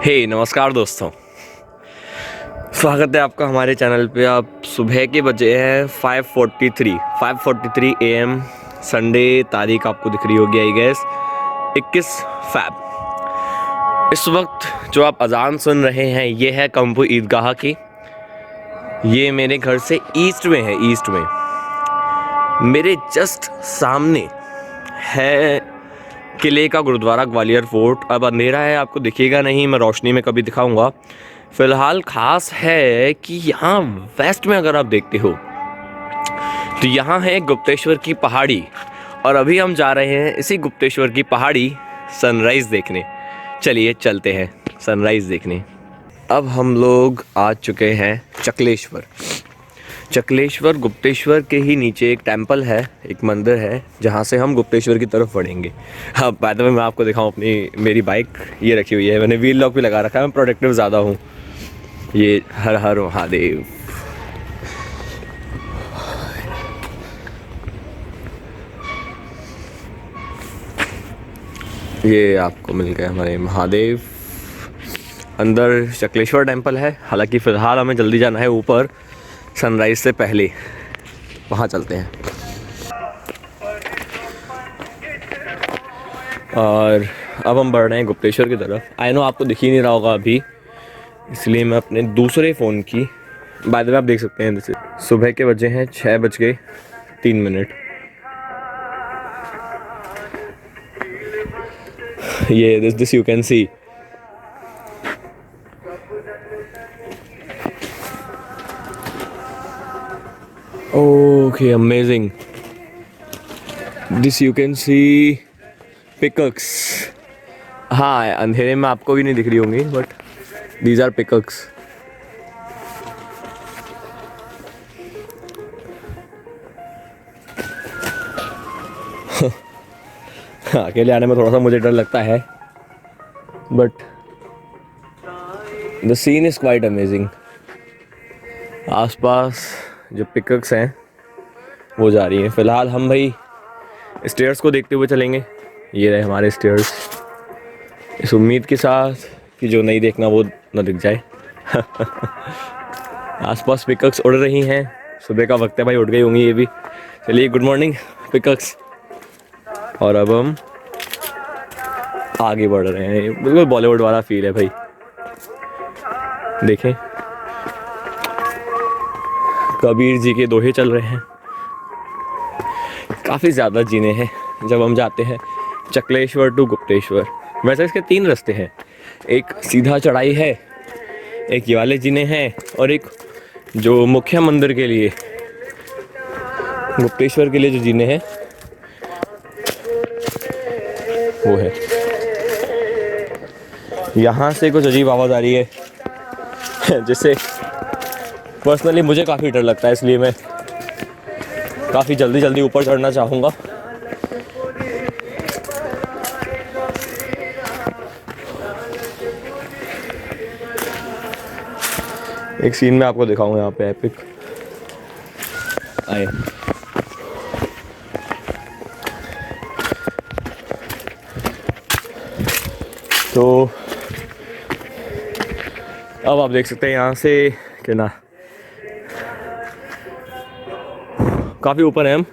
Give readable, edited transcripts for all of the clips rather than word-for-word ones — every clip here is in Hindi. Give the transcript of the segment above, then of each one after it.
नमस्कार दोस्तों। स्वागत है आपका हमारे चैनल पे। आप सुबह के बजे हैं 5:43 AM। संडे तारीख आपको दिख रही होगी आई गेस 21 फ़ैब। इस वक्त जो आप अजान सुन रहे हैं ये है कंपू ईदगाह की। ये मेरे घर से ईस्ट में है, ईस्ट में। मेरे जस्ट सामने है किले का गुरुद्वारा ग्वालियर फोर्ट। अब अंधेरा है, आपको दिखेगा नहीं, मैं रोशनी में कभी दिखाऊंगा। फ़िलहाल ख़ास है कि यहाँ वेस्ट में अगर आप देखते हो तो यहाँ है गुप्तेश्वर की पहाड़ी, और अभी हम जा रहे हैं इसी गुप्तेश्वर की पहाड़ी सनराइज़ देखने। चलिए चलते हैं सनराइज़ देखने। अब हम लोग आ चुके हैं चकलेश्वर गुप्तेश्वर के ही नीचे एक टेंपल है, एक मंदिर है जहाँ से हम गुप्तेश्वर की तरफ बढ़ेंगे। हाँ, बाय द वे मैं आपको दिखाऊँ, मेरी बाइक ये रखी हुई है, मैंने व्हील लॉक भी लगा रखा है, मैं प्रोटेक्टिव ज़्यादा हूँ। ये हर हर महादेव। ये आपको मिल गए हमारे महादेव। अंदर चकलेश्वर टेंपल है। हालांकि फ़िलहाल हमें जल्दी जाना है ऊपर, सनराइज़ से पहले वहाँ चलते हैं। और अब हम बढ़ रहे हैं गुप्तेश्वर की तरफ। आई नो आपको दिख ही नहीं रहा होगा अभी, इसलिए मैं अपने दूसरे फ़ोन की, बाद में आप देख सकते हैं। जैसे सुबह के बजे हैं 6:03। ये this you can see. Okay, amazing. This you can see पिकक्स। हाँ, अंधेरे में आपको भी नहीं दिख रही होंगी, बट दीज आर पिकक्स। अकेले आने में थोड़ा सा मुझे डर लगता है, but the scene is quite amazing. आसपास जो पिकक्स हैं वो जा रही हैं। फ़िलहाल हम भाई स्टेयर्स को देखते हुए चलेंगे। ये रहे हमारे स्टेयर्स, इस उम्मीद के साथ कि जो नहीं देखना वो न दिख जाए। आसपास पिकक्स उड़ रही हैं। सुबह का वक्त है भाई, उड़ गई होंगी ये भी। चलिए, गुड मॉर्निंग पिकक्स। और अब हम आगे बढ़ रहे हैं। बिल्कुल बॉलीवुड वाला फील है भाई। देखें, कबीर जी के दोहे चल रहे हैं। काफ़ी ज़्यादा जीने हैं जब हम जाते हैं चकलेश्वर टू गुप्तेश्वर। वैसे इसके 3 रास्ते हैं, एक सीधा चढ़ाई है, एक ये वाले जीने हैं, और एक जो मुख्य मंदिर के लिए, गुप्तेश्वर के लिए जो जीने हैं वो है। यहाँ से कुछ अजीब आवाज़ आ रही है जिससे पर्सनली मुझे काफ़ी डर लगता है, इसलिए मैं काफ़ी जल्दी ऊपर चढ़ना चाहूँगा। एक सीन में आपको दिखाऊंगा यहाँ पे एपिक। आए, तो अब आप देख सकते हैं यहाँ से कि ना काफ़ी ऊपर हैं हम।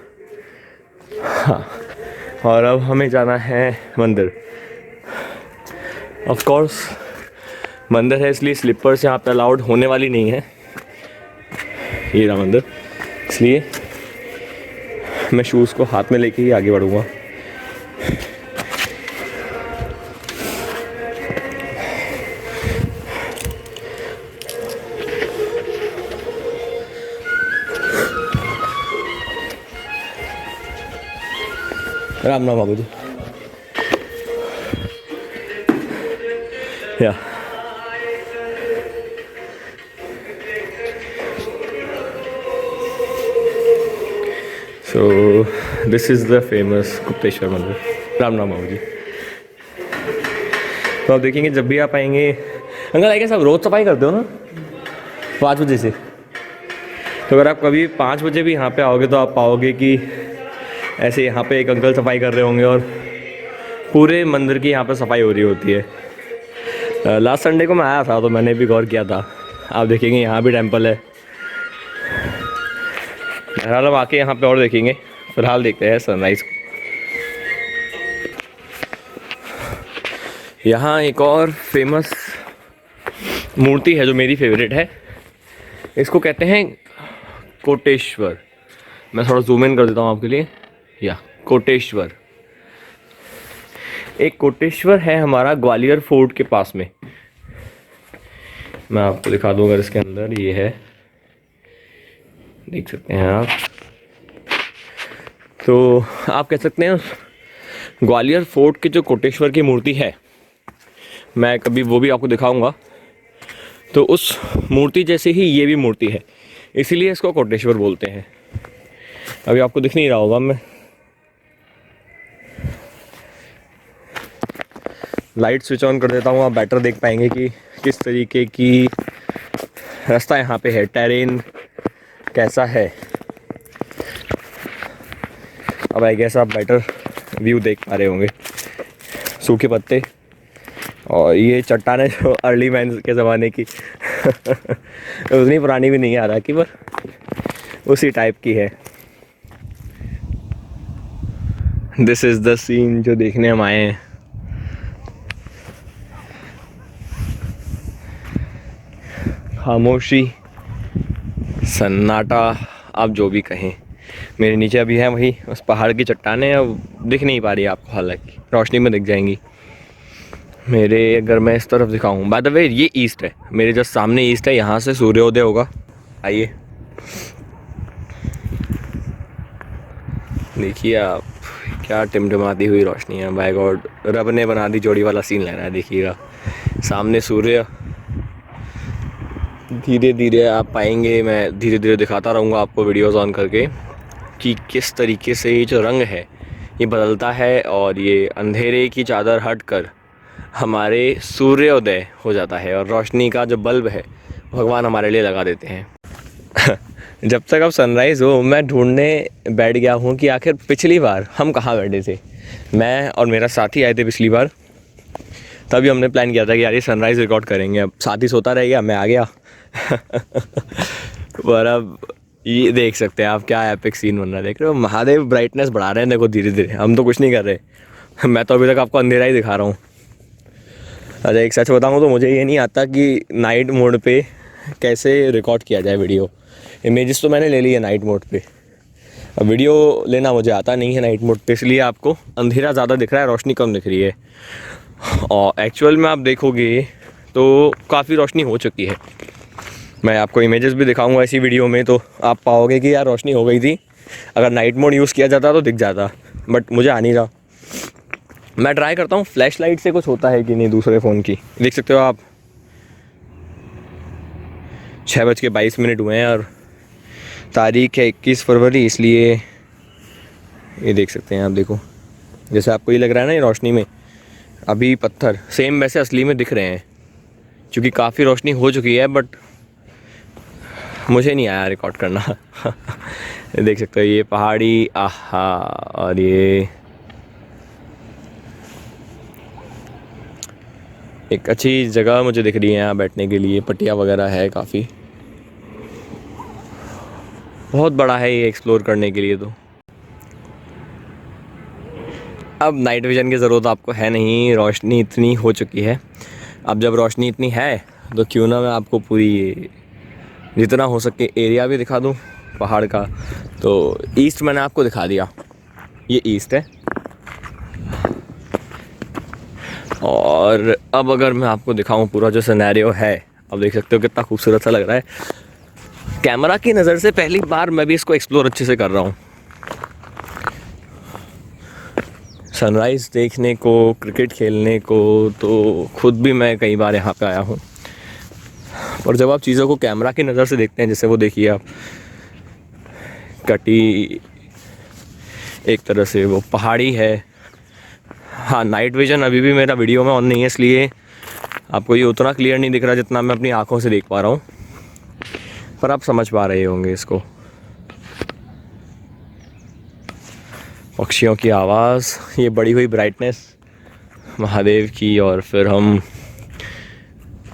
हाँ, और अब हमें जाना है मंदिर। ऑफ कोर्स मंदिर है, इसलिए स्लीपर्स यहाँ पे अलाउड होने वाली नहीं है। ये रहा मंदिर, इसलिए मैं शूज़ को हाथ में लेके ही आगे बढ़ूँगा। राम राम बाबू जी। या सो this is the famous Gupteshwar मंदिर। राम राम बाबू जी। तो आप देखेंगे जब भी आप आएंगे, अंकल आएंगे सब रोज़ सफाई करते हो ना 5 बजे से। तो अगर आप कभी 5 बजे भी यहाँ पे आओगे तो आप पाओगे कि ऐसे यहाँ पे एक अंकल सफाई कर रहे होंगे और पूरे मंदिर की यहाँ पे सफाई हो रही होती है। लास्ट संडे को मैं आया था तो मैंने भी गौर किया था। आप देखेंगे यहाँ भी टेंपल है। बहरहाल हम आके यहाँ पे और देखेंगे। फिलहाल देखते हैं सनराइज़। यहाँ एक और फेमस मूर्ति है जो मेरी फेवरेट है। इसको कहते हैं कोटेश्वर। मैं थोड़ा जूम इन कर देता हूँ आपके लिए। या कोटेश्वर, एक कोटेश्वर है हमारा ग्वालियर फोर्ट के पास में। मैं आपको दिखा दूंगा, इसके अंदर ये है, देख सकते हैं आप। तो आप कह सकते हैं ग्वालियर फोर्ट के जो कोटेश्वर की मूर्ति है, मैं कभी वो भी आपको दिखाऊंगा। तो उस मूर्ति जैसे ही ये भी मूर्ति है, इसीलिए इसको कोटेश्वर बोलते हैं। अभी आपको दिख नहीं रहा होगा, मैं लाइट स्विच ऑन कर देता हूँ, आप बेटर देख पाएंगे कि किस तरीके की रास्ता यहाँ पे है, टेरेन कैसा है। अब आई गेस आप बेटर व्यू देख पा रहे होंगे। सूखे पत्ते और ये चट्टानें जो अर्ली मैन के ज़माने की उतनी पुरानी भी नहीं आ रहा कि पर उसी टाइप की है। दिस इज़ द सीन जो देखने हम आए हैं। खामोशी, सन्नाटा, आप जो भी कहें। मेरे नीचे अभी है वही उस पहाड़ की चट्टानें, अब दिख नहीं पा रही आपको, हालांकि रोशनी में दिख जाएंगी। मेरे अगर मैं इस तरफ दिखाऊं, बाय द वे ये ईस्ट है, मेरे जस्ट सामने ईस्ट है, यहाँ से सूर्योदय होगा। आइए देखिए आप, क्या टिमटिमाती हुई रोशनी है। बाय गॉड, रब ने बना दी जोड़ी वाला सीन लेना है। देखिएगा सामने सूर्य, धीरे धीरे आप पाएंगे, मैं धीरे धीरे दिखाता रहूँगा आपको वीडियोस ऑन करके कि किस तरीके से ये जो रंग है ये बदलता है और ये अंधेरे की चादर हटकर हमारे सूर्योदय हो जाता है और रोशनी का जो बल्ब है भगवान हमारे लिए लगा देते हैं। जब तक अब सनराइज़ हो मैं ढूंढने बैठ गया हूँ कि आखिर पिछली बार हम कहाँ बैठे थे। मैं और मेरा साथी आए थे पिछली बार, तभी हमने प्लान किया था कि यार ये सनराइज़ रिकॉर्ड करेंगे। अब साथी सोता रह गया, मैं आ गया। पर अब ये देख सकते हैं आप क्या एपिक सीन बन रहा है। देख रहे हो, महादेव ब्राइटनेस बढ़ा रहे हैं, देखो धीरे धीरे। हम तो कुछ नहीं कर रहे, मैं तो अभी तक आपको अंधेरा ही दिखा रहा हूँ। अच्छा एक सच बताऊँ तो मुझे ये नहीं आता कि नाइट मोड पे कैसे रिकॉर्ड किया जाए वीडियो। इमेजेस तो मैंने ले ली है नाइट मोड पे, अब वीडियो लेना मुझे आता नहीं है नाइट मोड पे, इसलिए आपको अंधेरा ज़्यादा दिख रहा है, रोशनी कम दिख रही है। और एक्चुअल में आप देखोगे तो काफ़ी रोशनी हो चुकी है। मैं आपको इमेजेस भी दिखाऊंगा इसी वीडियो में, तो आप पाओगे कि यार रोशनी हो गई थी। अगर नाइट मोड यूज़ किया जाता तो दिख जाता, बट मुझे आ नहीं रहा। मैं ट्राई करता हूँ फ्लैश लाइट से कुछ होता है कि नहीं दूसरे फ़ोन की। देख सकते हो आप 6:22 हुए हैं और तारीख है 21 फरवरी, इसलिए ये देख सकते हैं आप। देखो जैसे आपको ये लग रहा है ना ये रोशनी में अभी पत्थर सेम वैसे असली में दिख रहे हैं, क्योंकि काफ़ी रोशनी हो चुकी है, बट मुझे नहीं आया रिकॉर्ड करना। देख सकते हो ये पहाड़ी, आहा, और ये एक अच्छी जगह मुझे दिख रही है यहाँ बैठने के लिए। पटिया वगैरह है, काफ़ी बहुत बड़ा है ये एक्सप्लोर करने के लिए। तो अब नाइट विज़न की ज़रूरत आपको है नहीं, रोशनी इतनी हो चुकी है। अब जब रोशनी इतनी है तो क्यों ना मैं आपको पूरी जितना हो सके एरिया भी दिखा दूं पहाड़ का। तो ईस्ट मैंने आपको दिखा दिया, ये ईस्ट है। और अब अगर मैं आपको दिखाऊं पूरा जो सिनेरियो है, अब देख सकते हो कितना खूबसूरत सा लग रहा है। कैमरा की नज़र से पहली बार मैं भी इसको एक्सप्लोर अच्छे से कर रहा हूँ। सनराइज़ देखने को, क्रिकेट खेलने को तो खुद भी मैं कई बार यहाँ पे आया हूँ, और जब आप चीज़ों को कैमरा की नज़र से देखते हैं, जैसे वो देखिए आप कटी एक तरह से वो पहाड़ी है। हाँ, नाइट विज़न अभी भी मेरा वीडियो में ऑन नहीं है, इसलिए आपको ये उतना क्लियर नहीं दिख रहा जितना मैं अपनी आँखों से देख पा रहा हूँ, पर आप समझ पा रहे होंगे इसको। पक्षियों की आवाज़, ये बढ़ी हुई ब्राइटनेस महादेव की, और फिर हम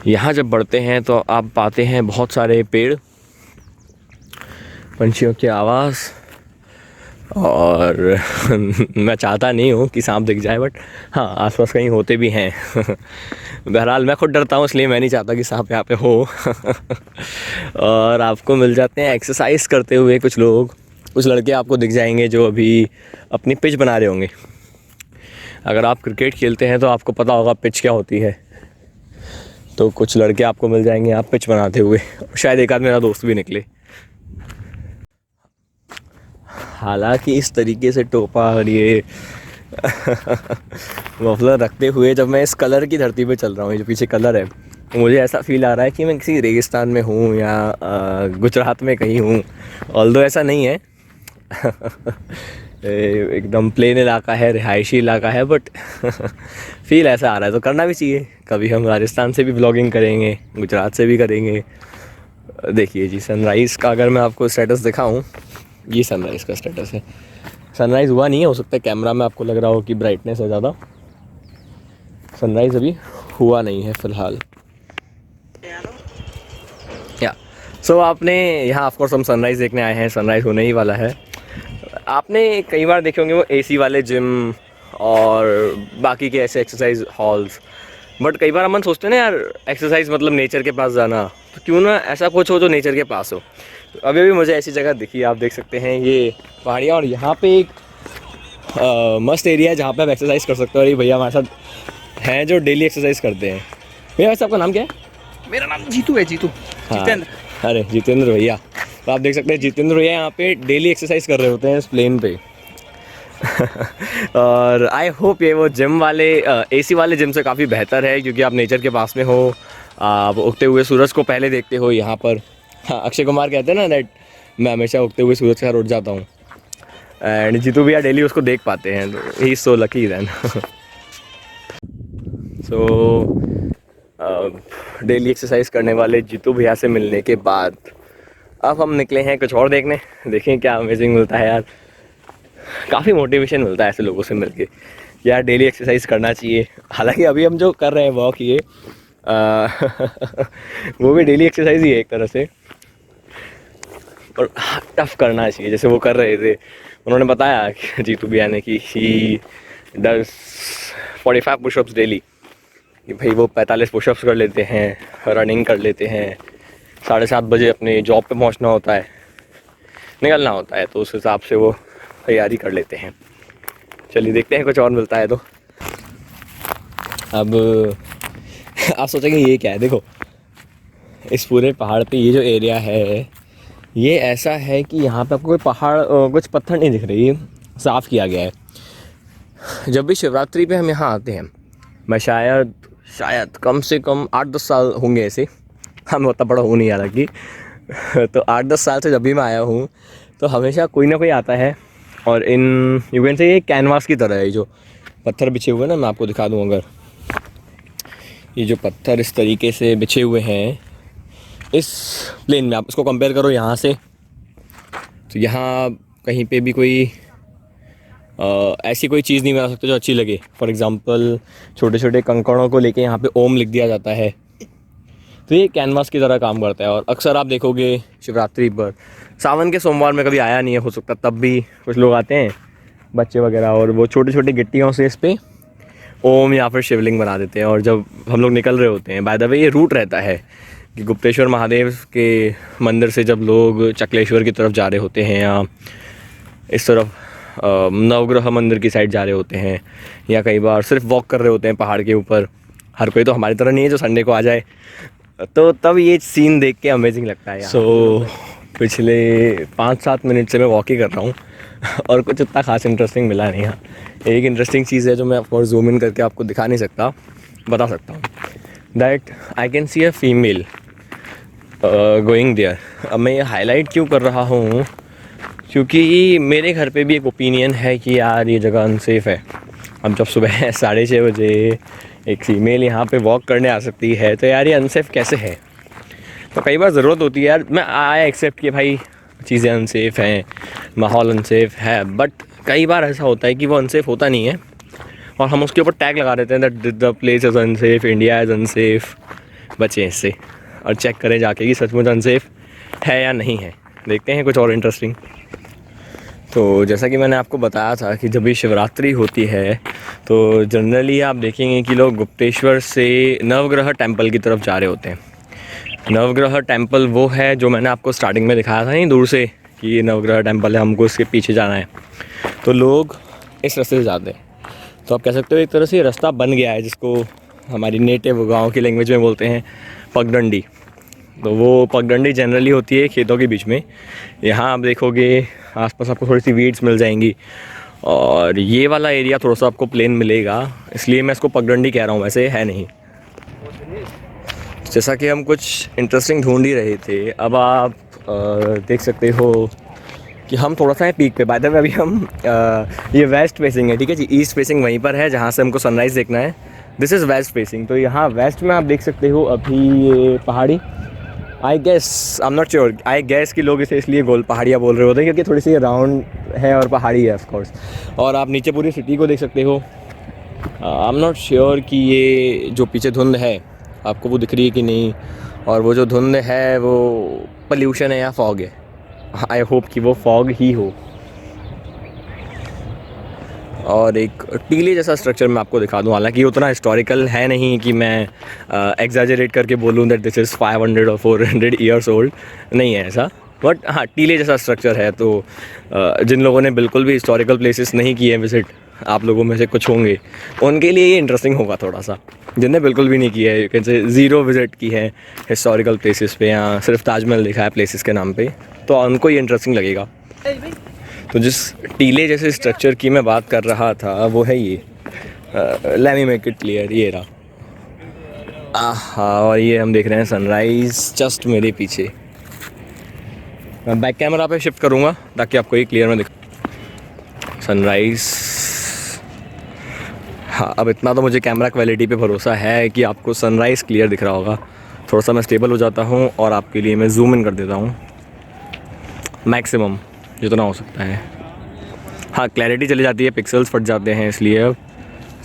यहाँ जब बढ़ते हैं तो आप पाते हैं बहुत सारे पेड़, पंछियों की आवाज़, और मैं चाहता नहीं हूँ कि सांप दिख जाए, बट हाँ आसपास कहीं होते भी हैं। बहरहाल मैं खुद डरता हूँ, इसलिए मैं नहीं चाहता कि सांप यहाँ पे हो। और आपको मिल जाते हैं एक्सरसाइज करते हुए कुछ लोग, कुछ लड़के आपको दिख जाएंगे जो अभी अपनी पिच बना रहे होंगे। अगर आप क्रिकेट खेलते हैं तो आपको पता होगा पिच क्या होती है। तो कुछ लड़के आपको मिल जाएंगे आप पिच बनाते हुए, शायद एक आध मेरा दोस्त भी निकले। हालांकि इस तरीके से टोपा और ये मफलर रखते हुए जब मैं इस कलर की धरती पे चल रहा हूँ, जो पीछे कलर है, तो मुझे ऐसा फील आ रहा है कि मैं किसी रेगिस्तान में हूँ या गुजरात में कहीं हूँ। ऑल्दो ऐसा नहीं है। एकदम प्लेन इलाका है, रिहायशी इलाका है, बट फील ऐसा आ रहा है। तो करना भी चाहिए, कभी हम राजस्थान से भी ब्लॉगिंग करेंगे, गुजरात से भी करेंगे। देखिए जी, सनराइज़ का अगर मैं आपको स्टेटस दिखाऊं, ये सनराइज़ का स्टेटस है। सनराइज़ हुआ नहीं है, हो सकता है कैमरा में आपको लग रहा हो कि ब्राइटनेस है ज़्यादा। सनराइज़ अभी हुआ नहीं है फ़िलहाल। या सो आपने यहाँ ऑफकोर्स हम सनराइज़ देखने आए हैं, सनराइज़ होने ही वाला है। आपने कई बार देखे होंगे वो एसी वाले जिम और बाकी के ऐसे एक्सरसाइज हॉल्स, बट कई बार हम सोचते हैं ना यार एक्सरसाइज मतलब नेचर के पास जाना, तो क्यों ना ऐसा कुछ हो जो नेचर के पास हो। तो अभी भी मुझे ऐसी जगह दिखी, आप देख सकते हैं ये पहाड़ियाँ, और यहाँ पे एक मस्त एरिया है जहाँ पे आप एक्सरसाइज कर सकते हो। और ये भैया हमारे साथ हैं जो डेली एक्सरसाइज करते हैं। भैया वैसे आपका नाम क्या है? मेरा नाम जीतू है, जीतू। हाँ, जितेंद्र। अरे जितेंद्र भैया। तो आप देख सकते हैं जितेंद्र भैया यहाँ पे डेली एक्सरसाइज कर रहे होते हैं इस प्लेन पे। और आई होप ये वो जिम वाले एसी वाले जिम से काफ़ी बेहतर है, क्योंकि आप नेचर के पास में हो, आप उगते हुए सूरज को पहले देखते हो यहाँ पर। हाँ, अक्षय कुमार कहते हैं ना दैट मैं हमेशा उगते हुए सूरज के साथ उठ जाता हूँ, एंड जीतू भैया डेली उसको देख पाते हैं। He is so lucky then. So daily exercise करने वाले जीतू भैया से मिलने के बाद अब हम निकले हैं कुछ और देखने। देखें क्या अमेजिंग मिलता है यार, काफ़ी मोटिवेशन मिलता है ऐसे लोगों से मिलके, यार डेली एक्सरसाइज करना चाहिए। हालांकि अभी हम जो कर रहे हैं वॉक ये वो भी डेली एक्सरसाइज ही है एक तरह से, और टफ करना चाहिए जैसे वो कर रहे थे। उन्होंने बताया कि जीतू भैया ने कि ही डज 45 पुशअप्स डेली, कि भाई वो 45 पुशअप्स कर लेते हैं, रनिंग कर लेते हैं, 7:30 बजे अपने जॉब पे पहुंचना होता है, निकलना होता है, तो उस हिसाब से वो तैयारी कर लेते हैं। चलिए देखते हैं कुछ और मिलता है। तो अब आप सोचेंगे ये क्या है, देखो इस पूरे पहाड़ पे ये जो एरिया है ये ऐसा है कि यहाँ पे आपको कोई पहाड़ कुछ पत्थर नहीं दिख रही, साफ़ किया गया है। जब भी शिवरात्रि पे हम यहाँ आते हैं, मैं शायद कम से कम 8-10 साल होंगे ऐसे, हम उतना बड़ा हो नहीं हालांकि, तो 8-10 साल से जब भी मैं आया हूँ तो हमेशा कोई ना कोई आता है, और इन यू कैन से ये कैनवास की तरह है। जो पत्थर बिछे हुए हैं ना, मैं आपको दिखा दूँ, अगर ये जो पत्थर इस तरीके से बिछे हुए हैं इस प्लेन में, आप इसको कंपेयर करो यहाँ से, तो यहाँ कहीं पे भी कोई ऐसी कोई चीज़ नहीं बना सकते जो अच्छी लगे। फॉर एग्ज़ाम्पल छोटे छोटे कंकड़ों को लेके यहाँ पे ओम लिख दिया जाता है, तो ये कैनवास की तरह काम करता है। और अक्सर आप देखोगे शिवरात्रि पर, सावन के सोमवार में कभी आया नहीं है, हो सकता तब भी कुछ लोग आते हैं बच्चे वगैरह, और वो छोटी छोटी गिट्टियों से इस पर ओम या फिर शिवलिंग बना देते हैं। और जब हम लोग निकल रहे होते हैं, बाय द वे ये रूट रहता है कि गुप्तेश्वर महादेव के मंदिर से जब लोग चकलेश्वर की तरफ जा रहे होते हैं, या इस तरफ नवग्रह मंदिर की साइड जा रहे होते हैं, या कई बार सिर्फ वॉक कर रहे होते हैं पहाड़ के ऊपर, हर कोई तो हमारी तरह नहीं है जो संडे को आ जाए, तो तब ये सीन देख के अमेजिंग लगता है। सो पिछले 5-7 मिनट से मैं वॉक ही कर रहा हूँ और कुछ इतना खास इंटरेस्टिंग मिला नहीं। यहाँ एक इंटरेस्टिंग चीज़ है जो मैं ऑफकोर्स जूम इन करके आपको दिखा नहीं सकता, बता सकता हूँ, that I can see a female going there. अब मैं ये हाईलाइट क्यों कर रहा हूँ, क्योंकि मेरे घर पे भी एक ओपिनियन है कि यार ये जगह अनसेफ़ है। अब जब सुबह 6:30 बजे एक फ़ीमेल यहाँ पे वॉक करने आ सकती है, तो यार ये अनसेफ़ कैसे है। तो कई बार ज़रूरत होती है यार, मैं आया एक्सेप्ट कि भाई चीज़ें अनसेफ़ हैं, माहौल अनसेफ़ है, बट कई बार ऐसा होता है कि वो अनसेफ़ होता नहीं है और हम उसके ऊपर टैग लगा देते हैं that the place is unsafe, India is unsafe, बचें इससे और चेक करें जाके कि सचमुच अनसेफ है या नहीं है। देखते हैं कुछ और इंटरेस्टिंग। तो जैसा कि मैंने आपको बताया था कि जब भी शिवरात्रि होती है तो जनरली आप देखेंगे कि लोग गुप्तेश्वर से नवग्रह टेम्पल की तरफ जा रहे होते हैं। नवग्रह टेम्पल वो है जो मैंने आपको स्टार्टिंग में दिखाया था नहीं दूर से कि ये नवग्रह टेम्पल है, हमको इसके पीछे जाना है। तो लोग इस रास्ते से जाते हैं। तो आप कह सकते हो एक तरह से ये रास्ता बन गया है, जिसको हमारी नेटिव गांव की लैंग्वेज में बोलते हैं पगडंडी। तो वो पगडंडी जनरली होती है खेतों के बीच में। यहाँ आप देखोगे आसपास आपको थोड़ी सी वीड्स मिल जाएंगी और ये वाला एरिया थोड़ा सा आपको प्लेन मिलेगा, इसलिए मैं इसको पगडंडी कह रहा हूँ, वैसे है नहीं। जैसा कि हम कुछ इंटरेस्टिंग ढूंढ ही रहे थे, अब आप देख सकते हो कि हम थोड़ा सा है पीक पे। बाय द वे अभी हम ये वेस्ट फेसिंग है, ठीक है जी। ईस्ट फेसिंग वहीं पर है जहाँ से हमको सनराइज़ देखना है। This is waste facing. तो यहाँ वेस्ट में आप देख सकते हो अभी ये पहाड़ी, I guess I am not sure, I guess कि लोग इसे इसलिए गोल पहाड़ियाँ बोल रहे होते हैं क्योंकि थोड़ी सी राउंड है और पहाड़ी है ऑफ कोर्स। और आप नीचे पूरी सिटी को देख सकते हो। आई एम नॉट श्योर कि ये जो पीछे धुंध है आपको वो दिख रही है कि नहीं, और वो जो धुंध है वो पॉल्यूशन है या फॉग है। आई होप कि वो फॉग ही हो। और एक टीले जैसा स्ट्रक्चर मैं आपको दिखा दूं, हालांकि ये उतना हिस्टोरिकल है नहीं कि मैं एग्जैजरेट करके बोलूं दैट दिस इज़ 500 और 400 ईयर्स ओल्ड, नहीं है ऐसा। बट हाँ, टीले जैसा स्ट्रक्चर है। तो जिन लोगों ने बिल्कुल भी हिस्टोरिकल प्लेसेस नहीं किए हैं विज़िट, आप लोगों में से कुछ होंगे, उनके लिए ये इंटरेस्टिंग होगा थोड़ा सा। जिनने बिल्कुल भी नहीं किया है, कैसे ज़ीरो विज़िट की है हिस्टोरिकल प्लेसेस पे या सिर्फ ताजमहल देखा है प्लेसेस के नाम पे, तो उनको ये इंटरेस्टिंग लगेगा। तो जिस टीले जैसे स्ट्रक्चर की मैं बात कर रहा था वो है ये, let me make it clear, ये रहा। आहा, और ये हम देख रहे हैं सनराइज़ जस्ट मेरे पीछे। मैं बैक कैमरा पे शिफ्ट करूँगा ताकि आपको ये क्लियर में दिख सनराइज़। हाँ, अब इतना तो मुझे कैमरा क्वालिटी पे भरोसा है कि आपको सनराइज़ क्लियर दिख रहा होगा। थोड़ा सा मैं स्टेबल हो जाता हूँ और आपके लिए मैं जूम इन कर देता हूँ मैक्सिमम जितना हो सकता है। हाँ, क्लैरिटी चली जाती है, पिक्सल्स फट जाते हैं, इसलिए अब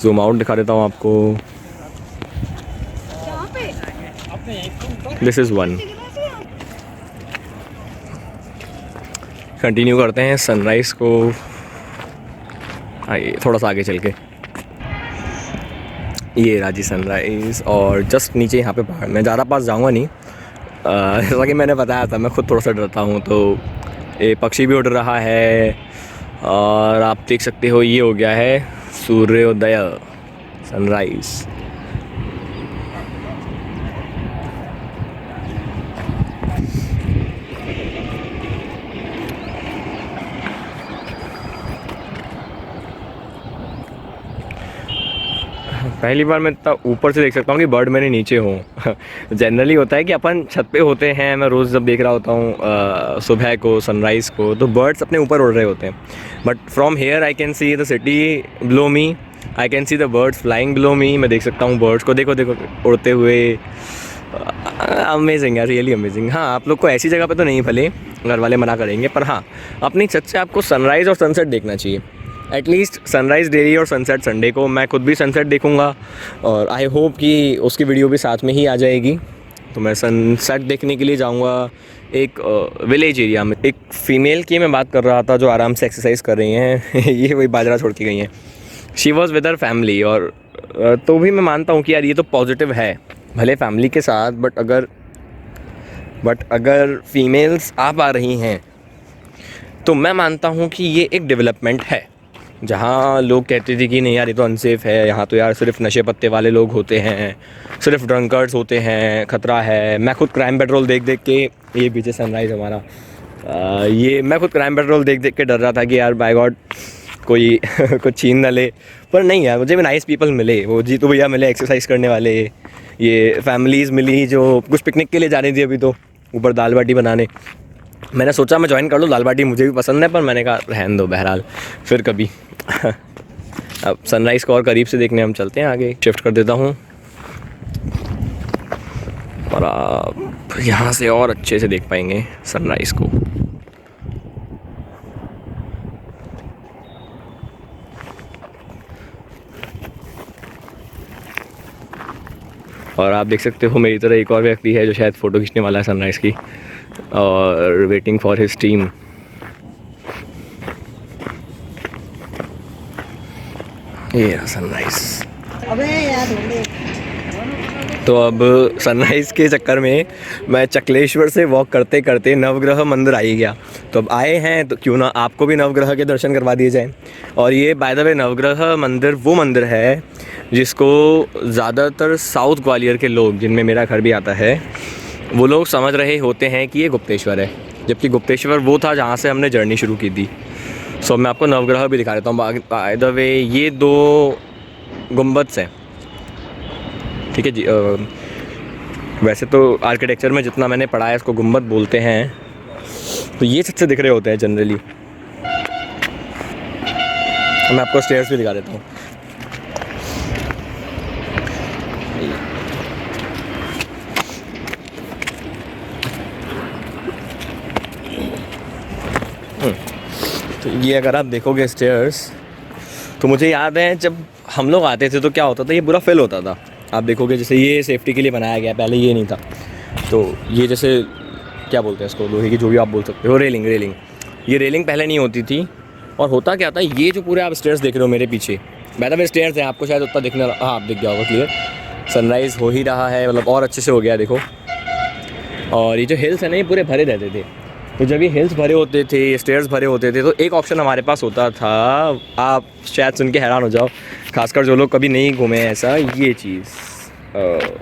जूम आउट दिखा देता हूँ आपको। This is one. कंटिन्यू करते हैं सनराइज़ को। आइए थोड़ा सा आगे चल के, ये राजी सनराइज़। और जस्ट नीचे यहाँ पे पहाड़, मैं ज़्यादा पास जाऊँगा नहीं, जैसा कि मैंने बताया था मैं खुद थोड़ा सा डरता हूँ। तो ये पक्षी भी उड़ रहा है और आप देख सकते हो ये हो गया है सूर्योदय, सनराइज़। पहली बार मैं इतना ऊपर से देख सकता हूँ कि बर्ड मेरे नीचे हों। जनरली होता है कि अपन छत पे होते हैं, मैं रोज़ जब देख रहा होता हूँ सुबह को सनराइज़ को, तो बर्ड्स अपने ऊपर उड़ रहे होते हैं। But from here I can see the city below me, I can see the birds flying below मी। मैं देख सकता हूँ बर्ड्स को, देखो देखो उड़ते हुए। अमेजिंग है, रियली अमेजिंग। हाँ, आप लोग को ऐसी जगह पे तो नहीं, भले घर वाले मना करेंगे, पर हाँ अपनी छत से आपको सनराइज़ और सनसेट देखना चाहिए। एटलीस्ट सनराइज़ डेली और सनसेट संडे को। मैं खुद भी सनसेट देखूंगा और आई होप कि उसकी वीडियो भी साथ में ही आ जाएगी। तो मैं सनसेट देखने के लिए जाऊंगा एक विलेज एरिया में। एक फ़ीमेल की मैं बात कर रहा था जो आराम से एक्सरसाइज कर रही हैं। ये वही बाजरा छोड़ के गई हैं। She was with her family. और तो भी मैं मानता हूँ कि यार ये तो पॉजिटिव है, भले फैमिली के साथ, बट अगर फीमेल्स आ पा रही हैं तो मैं मानता हूँ कि ये एक डेवलपमेंट है। जहाँ लोग कहते थे कि नहीं यार ये तो अनसेफ है, यहाँ तो यार सिर्फ नशे पत्ते वाले लोग होते हैं, सिर्फ ड्रंकर्स होते हैं, ख़तरा है। मैं खुद क्राइम पेट्रोल देख देख के, ये पीछे सनराइज़ हमारा, ये मैं खुद क्राइम पेट्रोल देख देख के डर रहा था कि यार बाय गॉड कोई कुछ छीन ना ले। पर नहीं यार, मुझे भी नाइस पीपल मिले। वो जीतू भैया मिले एक्सरसाइज करने वाले, ये फैमिलीज़ मिली जो कुछ पिकनिक के लिए जा रही थी अभी तो ऊपर दाल बाटी बनाने। मैंने सोचा मैं ज्वाइन कर लूँ, दाल बाटी मुझे भी पसंद है, पर मैंने कहा रहने दो, बहरहाल फिर कभी। अब सनराइज़ को और करीब से देखने हम चलते हैं आगे। शिफ्ट कर देता हूँ और आप यहाँ से और अच्छे से देख पाएंगे सनराइज़ को। और आप देख सकते हो मेरी तरह एक और व्यक्ति है जो शायद फ़ोटो खींचने वाला है सनराइज़ की, और वेटिंग फॉर हिज टीम। ये सनराइज़। अबे यार तो अब सनराइज़ के चक्कर में मैं चकलेश्वर से वॉक करते करते नवग्रह मंदिर आ ही गया। तो अब आए हैं तो क्यों ना आपको भी नवग्रह के दर्शन करवा दिए जाएं। और ये बाय द वे नवग्रह मंदिर वो मंदिर है जिसको ज़्यादातर साउथ ग्वालियर के लोग, जिनमें मेरा घर भी आता है, वो लोग समझ रहे होते हैं कि ये गुप्तेश्वर है, जबकि गुप्तेश्वर वो था जहाँ से हमने जर्नी शुरू की थी। सो मैं आपको नवग्रह भी दिखा देता हूँ। बाय द वे ये 2 गुंबद हैं, ठीक है जी। वैसे तो आर्किटेक्चर में जितना मैंने पढ़ा है इसको गुंबद बोलते हैं, तो ये सबसे दिख रहे होते हैं जनरली। मैं आपको स्टेयर्स भी दिखा देता हूँ। तो ये अगर आप देखोगे स्टेयर्स, तो मुझे याद है जब हम लोग आते थे तो क्या होता था, ये बुरा फील होता था। आप देखोगे जैसे ये सेफ्टी के लिए बनाया गया, पहले ये नहीं था। तो ये जैसे क्या बोलते हैं इसको, लोहे की जो भी आप बोल सकते हो, रेलिंग। ये रेलिंग पहले नहीं होती थी। और होता क्या था, ये जो पूरे आप स्टेयर्स देख रहे हो मेरे पीछे, बैठा में स्टेयर्स हैं, आपको शायद उतना दिखने, हाँ आप दिख गया होगा क्लियर। सनराइज़ हो ही रहा है, मतलब और अच्छे से हो गया देखो। और ये जो हिल्स है ना, ये पूरे भरे रहते थे। तो जब ये हिल्स भरे होते थे, ये स्टेयर्स भरे होते थे, तो एक ऑप्शन हमारे पास होता था, आप शायद सुन के हैरान हो जाओ, खासकर जो लोग कभी नहीं घूमे हैं ऐसा, ये चीज़,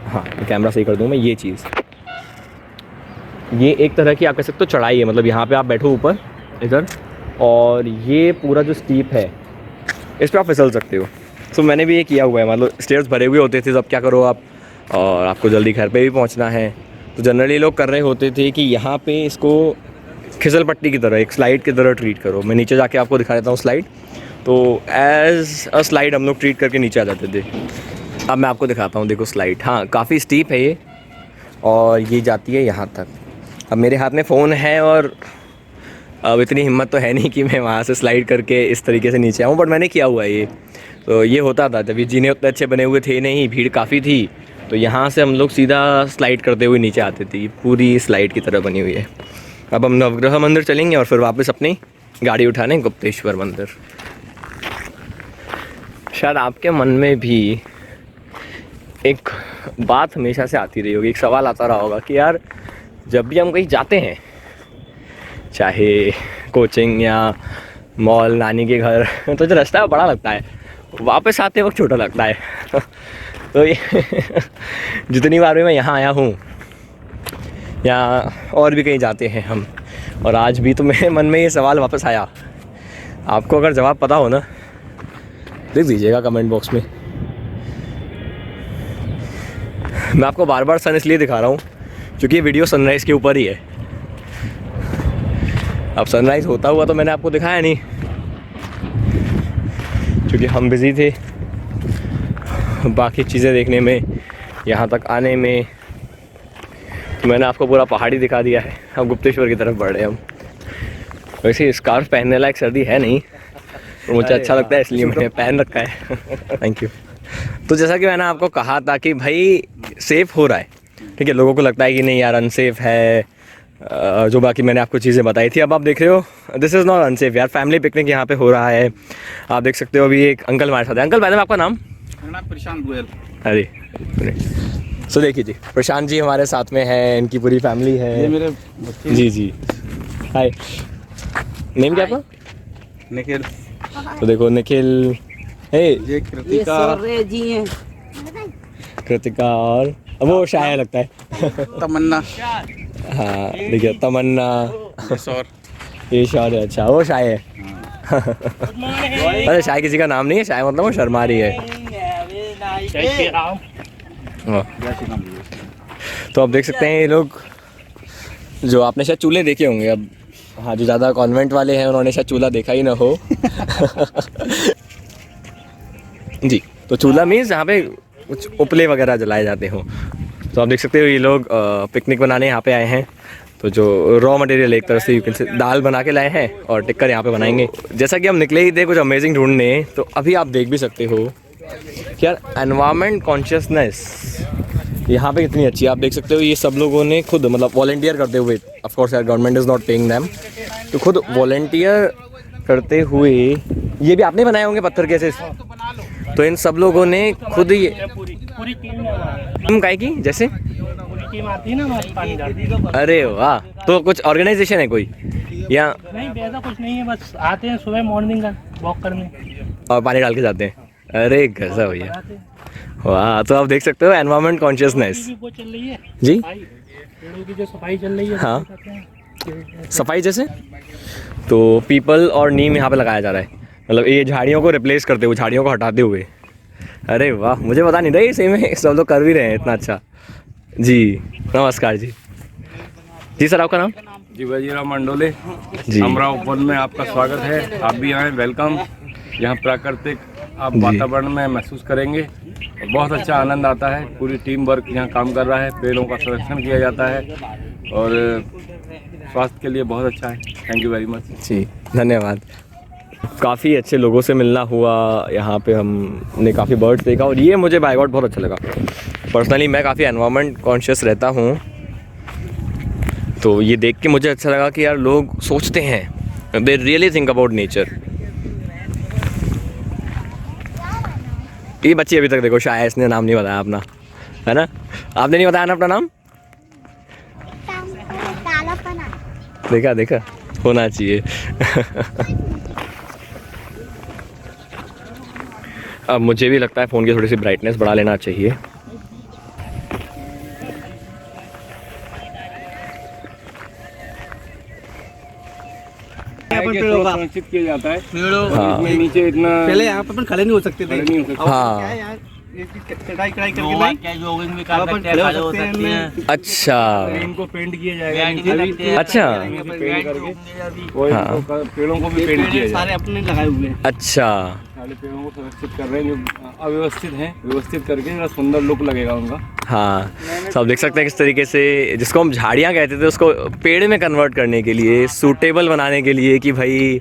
हाँ कैमरा सही कर दूँ मैं, ये चीज़, ये एक तरह की आप कह सकते हो चढ़ाई है। मतलब यहाँ पे आप बैठो ऊपर इधर, और ये पूरा जो स्टीप है इस पर आप फिसल सकते हो। सो मैंने भी ये किया हुआ है। मतलब स्टेयर्स भरे हुए होते थे, तो अब क्या करो आप, और आपको जल्दी घर पे भी पहुँचना है, तो जनरली लोग कर रहे होते थे कि यहाँ पे इसको फिसल पट्टी की तरह, एक स्लाइड की तरह ट्रीट करो। मैं नीचे जाके आपको दिखा देता हूँ स्लाइड। तो एज अ स्लाइड हम लोग ट्रीट करके नीचे आ जाते थे। अब मैं आपको दिखाता हूँ, देखो स्लाइड, हाँ काफ़ी स्टीप है ये, और ये जाती है यहाँ तक। अब मेरे हाथ में फ़ोन है, और अब इतनी हिम्मत तो है नहीं कि मैं वहाँ से स्लाइड करके इस तरीके से नीचे आऊँ, बट मैंने किया हुआ है ये। तो ये होता था, जब ये जीने उतने अच्छे बने हुए थे नहीं, भीड़ काफ़ी थी, तो यहाँ से हम लोग सीधा स्लाइड करते हुए नीचे आते थे। पूरी स्लाइड की तरह बनी हुई है। अब हम नवग्रह मंदिर चलेंगे और फिर वापस अपनी गाड़ी उठाने गुप्तेश्वर मंदिर। शायद आपके मन में भी एक बात हमेशा से आती रही होगी, एक सवाल आता रहा होगा कि यार जब भी हम कहीं जाते हैं, चाहे कोचिंग या मॉल, नानी के घर, तो जो रास्ता बड़ा लगता है, वापस आते वक्त छोटा लगता है। तो ये जितनी बार भी मैं यहाँ आया हूँ या और भी कहीं जाते हैं हम, और आज भी तो मेरे मन में ये सवाल वापस आया। आपको अगर जवाब पता हो ना, लिख दीजिएगा कमेंट बॉक्स में। मैं आपको बार बार सन इसलिए दिखा रहा हूँ क्योंकि ये वीडियो सनराइज़ के ऊपर ही है। अब सनराइज़ होता हुआ तो मैंने आपको दिखाया नहीं, क्योंकि हम बिज़ी थे बाकी चीज़ें देखने में, यहाँ तक आने में। तो मैंने आपको पूरा पहाड़ी दिखा दिया है। अब गुप्तेश्वर की तरफ बढ़ रहे हैं हम। वैसे स्कार्फ पहनने लायक सर्दी है नहीं, तो मुझे अच्छा लगता है इसलिए मैंने पहन रखा है। Thank you. तो जैसा कि मैंने आपको कहा था कि भाई सेफ़ हो रहा है, ठीक है। लोगों को लगता है कि नहीं यार अनसेफ़ है, जो बाकी मैंने आपको चीज़ें बताई थी। अब आप देख रहे हो, दिस इज़ नॉट अनसेफ यार। फैमिली पिकनिक यहाँ पे हो रहा है। आप देख सकते हो अभी एक अंकल हमारे साथ है। अंकल मैडम आपका नाम? प्रशांत गोयल। अरे सो देखिए जी, प्रशांत जी हमारे साथ में है, इनकी पूरी फैमिली है। ये मेरे बच्चे। जी हाय, नेम क्या आपका? निखिल। तो देखो निखिल, हे ये कृतिका जी हैं। कृतिका, और वो शाया लगता है। तमन्ना। हाँ देखिए, तमन्ना, ये शौर्य, अच्छा वो शाय है। अरे शाय किसी का नाम नहीं है, शाय मतलब वो शर्मा रही है। तो आप देख सकते हैं ये लोग, जो आपने शायद चूल्हे देखे होंगे। अब हाँ, जो ज़्यादा कॉन्वेंट वाले हैं उन्होंने शायद चूल्हा देखा ही ना हो। जी, तो चूल्हा मीन्स जहाँ पे कुछ उपले वगैरह जलाए जाते हो। तो आप देख सकते हो ये लोग पिकनिक बनाने यहाँ पे आए हैं। तो जो रॉ मटेरियल एक तरह से यू कैन से दाल बना के लाए हैं और टिक्कर यहाँ पे बनाएंगे। जैसा कि हम निकले ही थे कुछ अमेजिंग ढूंढने, तो अभी आप देख भी सकते हो कि यार एनवायरनमेंट कॉन्शियसनेस यहाँ पे कितनी अच्छी है। आप देख सकते हो ये सब लोगों ने खुद मतलब वॉलंटियर करते हुए, ऑफ कोर्स यार government is not paying them, तो खुद वॉलंटियर करते हुए ये भी आपने बनाए होंगे पत्थर कैसे, तो इन सब लोगों ने खुद ये पूरी टीम काय की जैसे पूरी टीम आती है ना हमारी पानी डालती। अरे वाह, तो कुछ ऑर्गेनाइजेशन है कोई या नहीं वैसा कुछ नहीं है, बस आते हैं सुबह मॉर्निंग का वॉक करने और पानी डाल के जाते हैं। अरे गजब भैया, आते हैं। वाह। तो आप देख सकते हो एनवायरनमेंट कॉन्शियसनेस भी वो चल रही है जी, सफाई, पेड़ों की जो सफाई चल रही है हाँ। वो करते हैं। सफाई जैसे, तो पीपल और नीम यहाँ पे लगाया जा रहा है, मतलब ये झाड़ियों को रिप्लेस करते हुए, झाड़ियों को हटाते हुए। अरे वाह, मुझे पता नहीं था ये सही में सब लोग कर भी रहे हैं इतना अच्छा। जी नमस्कार जी। जी सर आपका नाम? जी बाजीराव मंडोले, जी अमराव वन में आपका स्वागत है। आप भी आएँ, वेलकम। यहाँ प्राकृतिक आप जी। वातावरण में महसूस करेंगे, बहुत अच्छा आनंद आता है। पूरी टीम वर्क यहाँ काम कर रहा है, पेड़ों का संरक्षण किया जाता है और स्वास्थ्य के लिए बहुत अच्छा है। Thank you very much. जी धन्यवाद। काफ़ी अच्छे लोगों से मिलना हुआ, यहाँ पे हमने काफ़ी बर्ड्स देखा और ये मुझे बाय गॉड बहुत अच्छा लगा। पर्सनली मैं काफ़ी एनवायरनमेंट कॉन्शियस रहता हूँ, तो ये देख के मुझे अच्छा लगा कि यार लोग सोचते हैं, they really think about nature. ये बच्ची अभी तक देखो शायद इसने नाम नहीं बताया अपना, है ना? आपने नहीं बताया ना अपना नाम? देखा देखा, होना चाहिए। अब मुझे भी लगता है फ़ोन की थोड़ी सी ब्राइटनेस बढ़ा लेना चाहिए। संरक्षित किया जाता है। हाँ। इसमें नीचे इतना पहले यहाँ पे अपन खड़े नहीं हो सकते थे। खड़े नहीं हो सकते। हाँ कटाई करके लाई अब अपन खड़े हो सकते हैं इनमें। अच्छा इनको पेंट किया जाएगा नीचे भी। अच्छा नीचे पेंट करके और हाँ। इनको पेड़ों को भी पेंट किया जाएगा। सारे अपने लगाए हुए हैं। अच्छा सारे पेड़ों को सुरक्षित कर रहे हैं, जो अव्यवस्थित हैं व्यवस्थित करके जरा सुंदर लुक लगेगा उनका। हाँ, तो आप देख सकते हैं किस तरीके से जिसको हम झाड़ियाँ कहते थे उसको पेड़ में कन्वर्ट करने के लिए, सूटेबल बनाने के लिए कि भाई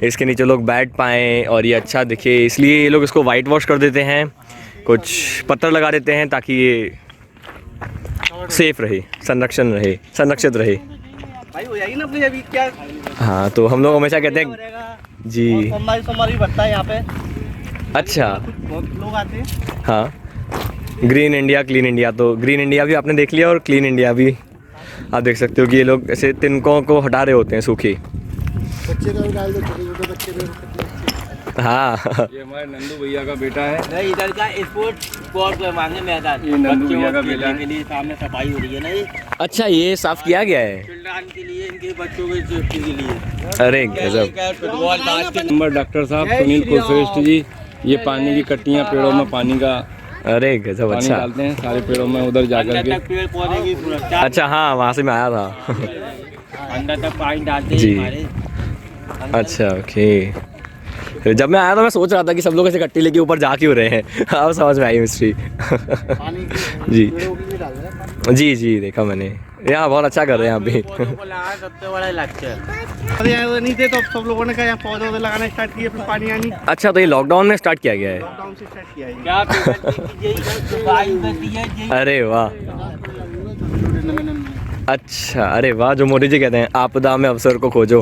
इसके नीचे लोग बैठ पाएँ और ये अच्छा दिखे, इसलिए ये लोग इसको वाइट वॉश कर देते हैं, कुछ पत्थर लगा देते हैं ताकि ये सेफ रहे, संरक्षित रहे। भाई हो जाएगी ना अपनी अभी क्या। हाँ, तो हम लोग हमेशा कहते हैं जी। सोमवार भी बढ़ता है यहाँ पे। अच्छा बहुत लोग आते हैं। हाँ, ग्रीन इंडिया क्लीन इंडिया, तो ग्रीन इंडिया भी आपने देख लिया और क्लीन इंडिया भी आप देख सकते हो कि ये लोग ऐसे तिनकों को हटा रहे होते हैं सूखी। बच्चे तो डाल दो, छोटे बच्चे तो। हाँ ये हमारे नंदू भैया का बेटा है। नहीं इधर का स्पोर्ट कोर्ट मांगे मैदान ये नंदू भैया का बेटा के है। लिए सामने सफाई हो रही है ना, ये अच्छा ये साफ किया गया है। चिल्ड्रन के लिए, इनके बच्चों के सेफ्टी के लिए। अरे गजब। फुटबॉल बास्केट नंबर डॉक्टर साहब सुनील कुलश्रेष्ठ जी, ये पानी की कट्टियाँ पेड़ों में पानी का अरे गजब। पानी अच्छा डालते हैं सारे पेड़ों में उधर जाकर के। पेड़ पौधे की सुरक्षा, अच्छा, हाँ वहाँ से मैं आया था। अंदर तक पानी डालते जी। हैं हमारे। अच्छा ओके, जब मैं आया था मैं सोच रहा था कि सब लोग ऐसे कट्टी लेके ऊपर जा क्यों रहे हैं। अब समझ में आई मिस्ट्री। जी जी जी, देखा मैंने, यहाँ बहुत अच्छा कर रहे हैं यहाँ भी। पौधों को लगाना सबसे बड़ा लक्ष्य है। अरे यहाँ नहीं थे तो अब सब लोगों ने कहा यहाँ पौधे वौधे लगाना स्टार्ट किए, फिर पानी आनी अच्छा, तो ये लॉकडाउन में स्टार्ट किया गया है। लॉकडाउन से स्टार्ट किया है। क्या सफाई करती है जी। अरे वाह, अच्छा, अरे वाह, जो मोदी जी कहते हैं आपदा में अवसर को खोजो।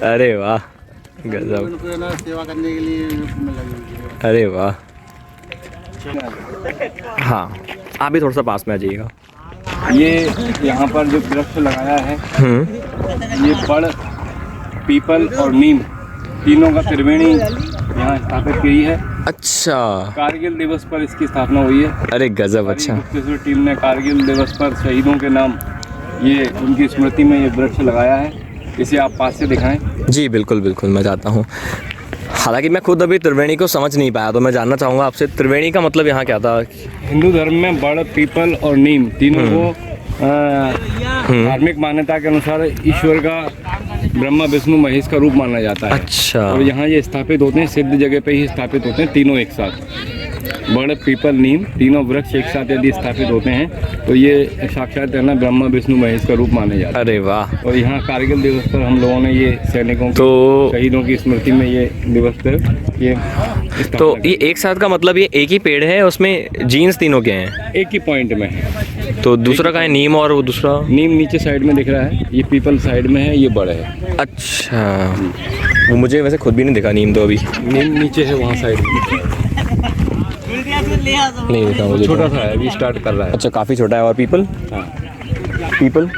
अरे वाह गजब, उनको ना सेवा करने के लिए लगी हुई है। अरे वाह। हाँ, आप भी थोड़ा सा पास में आ जाइएगा। ये यहाँ पर जो वृक्ष लगाया है, ये बड़, पीपल और नीम तीनों का त्रिवेणी यहाँ स्थापित की है। अच्छा, कारगिल दिवस पर इसकी स्थापना हुई है। अरे गजब। अच्छा गुप्तेश्वर टीम ने कारगिल दिवस पर शहीदों के नाम ये उनकी स्मृति में ये वृक्ष लगाया है। इसे आप पास से दिखाएं। जी बिल्कुल बिल्कुल, मैं चाहता हूँ। हालांकि मैं खुद अभी त्रिवेणी को समझ नहीं पाया, तो मैं जानना चाहूँगा आपसे त्रिवेणी का मतलब यहाँ क्या था। हिंदू धर्म में बड़, पीपल और नीम तीनों को धार्मिक मान्यता के अनुसार ईश्वर का ब्रह्मा विष्णु महेश का रूप माना जाता है। अच्छा, और यहाँ ये स्थापित होते हैं, सिद्ध जगह पे ही स्थापित होते हैं तीनों एक साथ। बड़, पीपल, नीम तीनों वृक्ष एक साथ यदि स्थापित होते हैं तो ये साक्षात है ना ब्रह्मा विष्णु महेश का रूप माने जाता है। अरे वाह। और यहाँ कारगिल दिवस पर हम लोगों ने ये सैनिकों तो शहीदों की स्मृति में ये दिवस पर ये स्थान तो लगा ये एक साथ का मतलब ये एक ही पेड़ है, उसमें जीन्स तीनों के हैं। एक ही पॉइंट में है। तो दूसरा का है नीम और वो दूसरा? नीम नीचे साइड में दिख रहा है, ये पीपल साइड में है, ये बड़ा है। अच्छा, वो मुझे वैसे खुद भी नहीं दिखा नीम तो अभी। नीम नीचे है वहाँ साइड में, नहीं दिखा मुझे। छोटा सा है, अभी स्टार्ट कर रहा है। अच्छा, काफ़ी छोटा है। और पीपल? हाँ, पीपल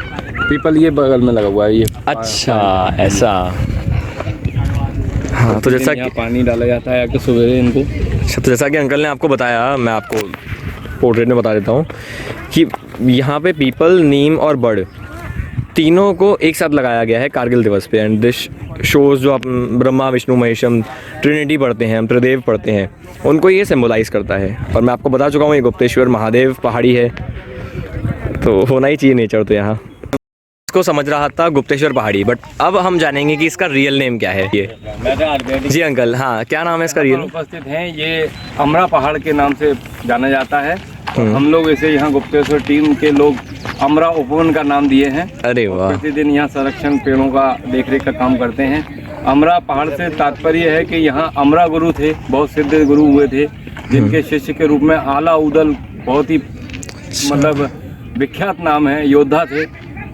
पीपल ये बगल में लगा हुआ है ये। अच्छा, ऐसा। हाँ, तो जैसा यहाँ कि पानी डाला जाता है आके सवेरे इनको। अच्छा, तो जैसा कि अंकल ने आपको बताया, मैं आपको पोर्ट्रेट में बता देता हूँ कि यहाँ पे पीपल, नीम और बड़ तीनों को एक साथ लगाया गया है कारगिल दिवस पे। एंड दिस शोज़ जो आप ब्रह्मा विष्णु महेशम ट्रिनिटी पढ़ते हैं, हम त्रिदेव पढ़ते हैं, उनको ये सिम्बलाइज़ करता है। और मैं आपको बता चुका हूँ ये गुप्तेश्वर महादेव पहाड़ी है, तो होना ही चाहिए नेचर तो यहाँ। इसको समझ रहा था गुप्तेश्वर पहाड़ी, बट अब हम जानेंगे कि इसका रियल नेम क्या है। ये जी अंकल, हाँ, क्या नाम है इसका रियल? उपस्थित हैं, ये अमरा पहाड़ के नाम से जाना जाता है। हम लोग इसे यहाँ गुप्तेश्वर टीम के लोग अमरा उपवन का नाम दिए हैं। अरे वाह। प्रतिदिन यहाँ संरक्षण पेड़ों का देखरेख का काम करते हैं। अमरा पहाड़ से तात्पर्य है कि यहाँ अमरा गुरु थे, बहुत सिद्ध गुरु हुए थे, जिनके शिष्य के रूप में आला उदल बहुत ही मतलब विख्यात नाम है, योद्धा थे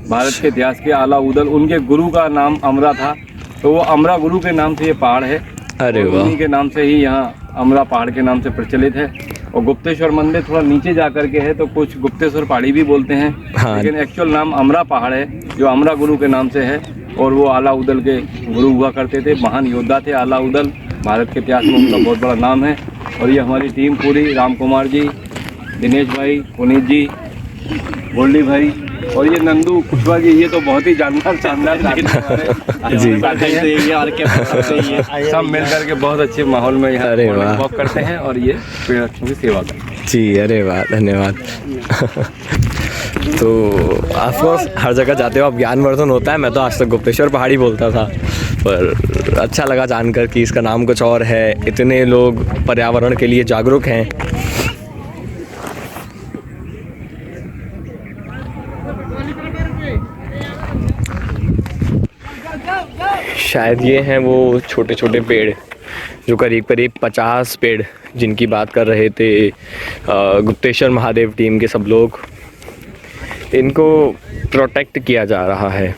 भारत के इतिहास के। आला उदल उनके गुरु का नाम अमरा था, तो वो अमरा गुरु के नाम से ये पहाड़ है। अरे वाह। उन्हीं के नाम से ही यहाँ अमरा पहाड़ के नाम से प्रचलित है। और गुप्तेश्वर मंदिर थोड़ा नीचे जा कर के है, तो कुछ गुप्तेश्वर पहाड़ी भी बोलते हैं। हाँ। लेकिन एक्चुअल नाम अमरा पहाड़ है, जो अमरा गुरु के नाम से है। और वो आला उदल के गुरु हुआ करते थे, महान योद्धा थे आला उदल, भारत के इतिहास में उनका बहुत बड़ा नाम है। और ये हमारी टीम पूरी, राम कुमार जी, दिनेश भाई, पुनीत जी, गोल्डी भाई और ये नंदू कुशवाहा जी, ये तो बहुत ही जानकार शानदार जी। सब मिल करके बहुत अच्छे माहौल में यहाँ अरे वाह। वॉक करते हैं और ये पेड़ों की सेवा करते हैं। जी, अरे वाह, धन्यवाद। तो ऑफकोर्स हर जगह जाते हो आप ज्ञानवर्धन होता है। मैं तो आज तक गुप्तेश्वर पहाड़ी बोलता था, पर अच्छा लगा जानकर कि इसका नाम कुछ और है। इतने लोग पर्यावरण के लिए जागरूक हैं। शायद ये हैं वो छोटे छोटे पेड़ जो करीब करीब 50 पेड़ जिनकी बात कर रहे थे गुप्तेश्वर महादेव टीम के सब लोग। इनको प्रोटेक्ट किया जा रहा है।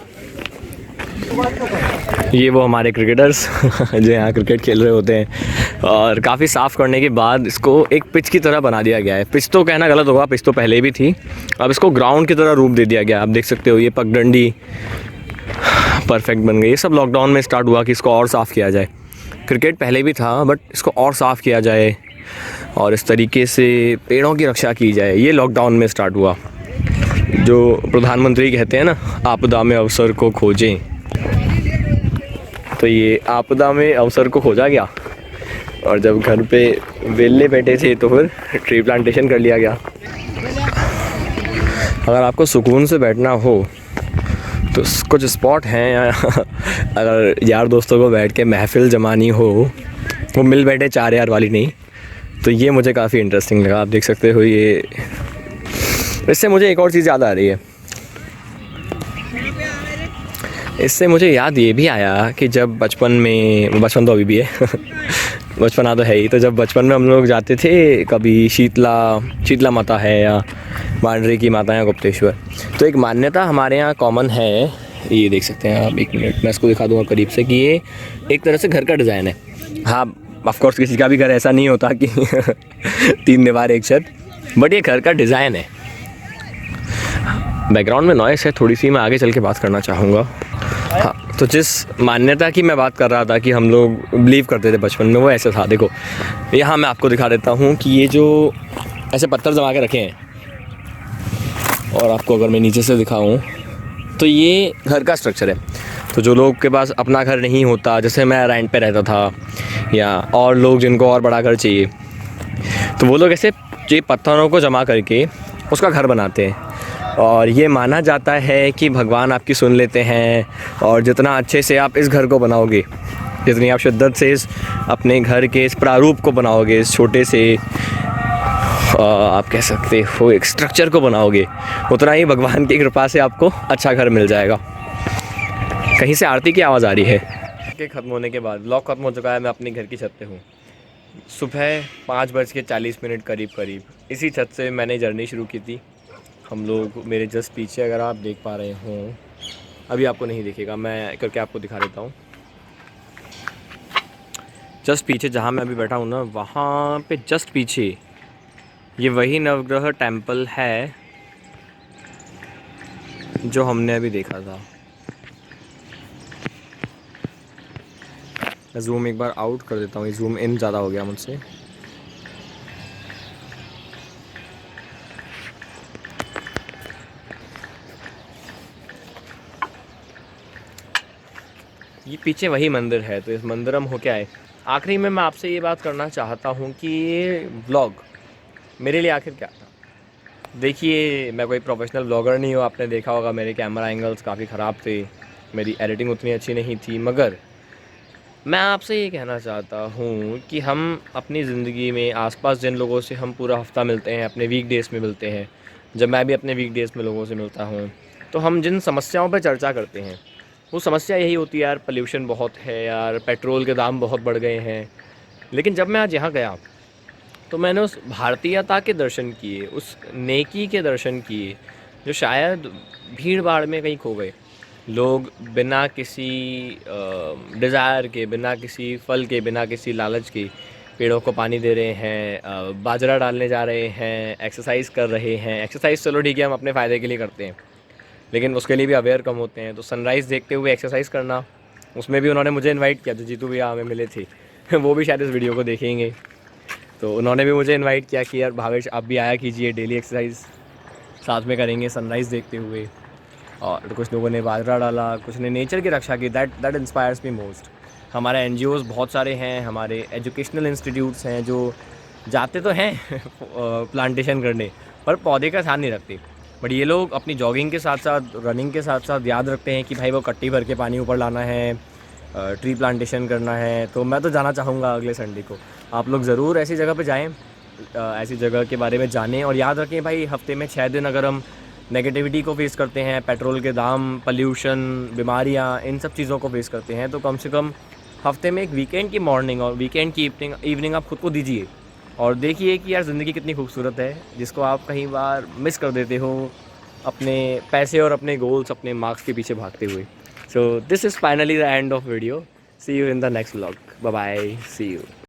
ये वो हमारे क्रिकेटर्स जो यहाँ क्रिकेट खेल रहे होते हैं। और काफ़ी साफ़ करने के बाद इसको एक पिच की तरह बना दिया गया है। पिच तो कहना गलत होगा, पिच तो पहले भी थी, अब इसको ग्राउंड की तरह रूप दे दिया गया। आप देख सकते हो ये पगडंडी परफेक्ट बन गई। ये सब लॉकडाउन में स्टार्ट हुआ कि इसको और साफ़ किया जाए। क्रिकेट पहले भी था, बट इसको और साफ़ किया जाए और इस तरीके से पेड़ों की रक्षा की जाए। ये लॉकडाउन में स्टार्ट हुआ। जो प्रधानमंत्री कहते हैं ना, आपदा में अवसर को खोजें, तो ये आपदा में अवसर को खोजा गया। और जब घर पे वेले बैठे थे तो फिर ट्री प्लांटेशन कर लिया गया। अगर आपको सुकून से बैठना हो तो कुछ स्पॉट हैं। अगर यार दोस्तों को बैठ के महफिल जमानी हो, वो मिल बैठे 4 यार वाली नहीं, तो ये मुझे काफ़ी इंटरेस्टिंग लगा। आप देख सकते हो ये। इससे मुझे एक और चीज़ याद आ रही है। इससे मुझे याद ये भी आया कि जब बचपन में, बचपन तो अभी भी है बचपना तो है ही, तो जब बचपन में हम लोग जाते थे कभी शीतला माता है या मांडरी की माता है गुप्तेश्वर, तो एक मान्यता हमारे यहाँ कॉमन है। ये देख सकते हैं आप, 1 मिनट मैं इसको दिखा दूँगा करीब से, कि ये एक तरह से घर का डिज़ाइन है। हाँ, ऑफ कोर्स किसी का भी घर ऐसा नहीं होता कि 3 दीवार 1 छत, बट ये घर का डिज़ाइन है। बैकग्राउंड में नॉइस है थोड़ी सी, मैं आगे चल के बात करना चाहूँगा। हाँ, तो जिस मान्यता की मैं बात कर रहा था कि हम लोग बिलीव करते थे बचपन में, वो ऐसा था। देखो यहाँ मैं आपको दिखा देता हूँ कि ये जो ऐसे पत्थर जमा के रखे हैं, और आपको अगर मैं नीचे से दिखाऊँ तो ये घर का स्ट्रक्चर है। तो जो लोग के पास अपना घर नहीं होता, जैसे मैं रेंट पे रहता था, या और लोग जिनको और बड़ा घर चाहिए, तो वो लोग ऐसे ये पत्थरों को जमा करके उसका घर बनाते हैं। और ये माना जाता है कि भगवान आपकी सुन लेते हैं, और जितना अच्छे से आप इस घर को बनाओगे, जितनी आप शिद्दत से इस अपने घर के इस प्रारूप को बनाओगे, इस छोटे से आप कह सकते हो एक स्ट्रक्चर को बनाओगे, उतना ही भगवान की कृपा से आपको अच्छा घर मिल जाएगा। कहीं से आरती की आवाज़ आ रही है। के ख़त्म होने के बाद ब्लॉग ख़त्म हो चुका है, मैं अपने घर की छत पे हूँ। सुबह 5:40 करीब इसी छत से मैंने जर्नी शुरू की थी। हम लोग मेरे जस्ट पीछे, अगर आप देख पा रहे हों, अभी आपको नहीं दिखेगा, मैं करके आपको दिखा देता हूँ। जस्ट पीछे जहाँ मैं अभी बैठा हूँ ना, वहाँ पे जस्ट पीछे ये वही नवग्रह टेम्पल है जो हमने अभी देखा था। मैं जूम एक बार आउट कर देता हूँ, जूम इन ज़्यादा हो गया मुझसे। ये पीछे वही मंदिर है, तो इस मंदिर में हो क्या है। आखिरी में मैं आपसे ये बात करना चाहता हूँ कि ये व्लॉग मेरे लिए आखिर क्या था। देखिए, मैं कोई प्रोफेशनल व्लॉगर नहीं हूँ, आपने देखा होगा मेरे कैमरा एंगल्स काफ़ी ख़राब थे, मेरी एडिटिंग उतनी अच्छी नहीं थी, मगर मैं आपसे ये कहना चाहता हूँ कि हम अपनी ज़िंदगी में आसपास जिन लोगों से हम पूरा हफ्ता मिलते हैं, अपने वीकडेज़ में मिलते हैं, जब मैं भी अपने वीकडेज़ में लोगों से मिलता हूँ, तो हम जिन समस्याओं पर चर्चा करते हैं वो समस्या यही होती है, यार पोल्यूशन बहुत है, यार पेट्रोल के दाम बहुत बढ़ गए हैं। लेकिन जब मैं आज यहाँ गया तो मैंने उस भारतीयता के दर्शन किए, उस नेकी के दर्शन किए जो शायद भीड़ भाड़ में कहीं खो गए। लोग बिना किसी डिज़ायर के, बिना किसी फल के, बिना किसी लालच के पेड़ों को पानी दे रहे हैं, बाजरा डालने जा रहे हैं, एक्सरसाइज कर रहे हैं। एक्सरसाइज चलो ठीक है, हम अपने फ़ायदे के लिए करते हैं, लेकिन उसके लिए भी अवेयर कम होते हैं। तो सनराइज़ देखते हुए एक्सरसाइज करना, उसमें भी उन्होंने मुझे इनवाइट किया, जो जीतू भैया हमें मिले थे वो भी शायद इस वीडियो को देखेंगे। तो उन्होंने भी मुझे इनवाइट किया कि यार भावेश आप भी आया कीजिए, डेली एक्सरसाइज साथ में करेंगे सनराइज़ देखते हुए। और कुछ लोगों ने बाजरा डाला, कुछ ने नेचर की रक्षा की। That inspires me most. हमारे एनजीओज़ बहुत सारे हैं, हमारे एजुकेशनल इंस्टीट्यूट्स हैं जो जाते तो हैं प्लांटेशन करने, पर पौधे का ध्यान नहीं रखते। बट ये लोग अपनी जॉगिंग के साथ साथ, रनिंग के साथ साथ याद रखते हैं कि भाई वो कट्टी भर के पानी ऊपर लाना है, ट्री प्लांटेशन करना है। तो मैं तो जाना चाहूँगा अगले संडे को। आप लोग ज़रूर ऐसी जगह पे जाएं, ऐसी जगह के बारे में जानें। और याद रखें भाई, हफ्ते में 6 दिन अगर हम नेगेटिविटी को फेस करते हैं, पेट्रोल के दाम, पोल्यूशन, बीमारियाँ, इन सब चीज़ों को फेस करते हैं, तो कम से कम हफ्ते में एक वीकेंड की मॉर्निंग और वीकेंड की इवनिंग आप खुद को दीजिए और देखिए कि यार ज़िंदगी कितनी खूबसूरत है, जिसको आप कई बार मिस कर देते हो अपने पैसे और अपने गोल्स, अपने मार्क्स के पीछे भागते हुए। So this is finally the end of video. See you in the next vlog. Bye bye, see you.